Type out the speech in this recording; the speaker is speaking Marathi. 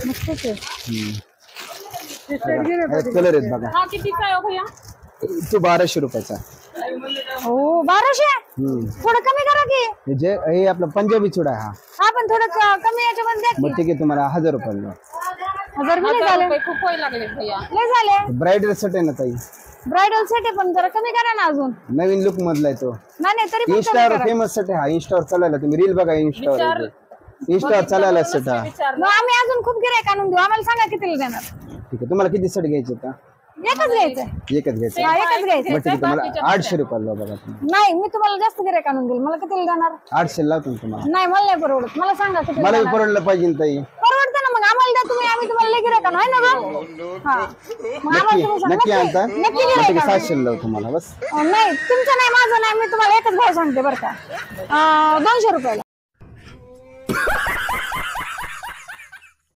मस्तच आहे. कलर आहेत बघा. हा कितीचा आहे हो भैया? तो 1200 रुपयाचा. हो 1200. थोडं कमी करा की. जे हे आपला पंजाबी चुडा आहे हा. हा पण थोडं कमी याच्यामध्ये द्या मग की. ठीक आहे तुम्हाला 1000 रुपयाला. 1000 बी नाही झाले. खूप वय लागले भैया. लय झाले. ब्रायडल सेट आहे ना ताई. ब्रायडल सेट आहे पण जरा कमी करा ना अजून. नवीन लुक मधला आहे तो. नाही तरी पण कमी इंस्टावर करा. फेमस सेट आहे हा. इंस्टावर चालायला तुम्ही रील बघा इंस्टावर. इंस्टावर चालायला सेट हा. मग आम्ही अजून खूप गिरायक आणून देऊ. आम्हाला सांगा कितीला देणार. ठीक आहे तुम्हाला किती सेट घ्यायचे आता? एकच घ्यायचं. एकच घ्यायचं. हा एकच घ्यायचं. मग ठीक आहे तुम्हाला 800 रुपयाला बघा तुम्ही. नाही मी तुम्हाला जास्त गिरायक आणून देईल. मला कितीला देणार? 800 लावतो ना तुम्हाला. नाही मला नाही परवडत. मला सांगा किती मला परवडलं पाहिजे ना ताई. परवडतं ना मग आम्हाला द्या तुम्ही. आम्ही तुम्हाला लय गिरायक आणू आहे ना गं? हा मग आम्हाला तुम्ही सांगा. नक्की आणता. नक्की मग गिरायक ठीक आहे आणू. 700 लावतो तुम्हाला बस. नाही तुमचं नाही माझं नाही. मी तुम्हाला एकच भाव सांगते बरं का. 200 रुपयाला.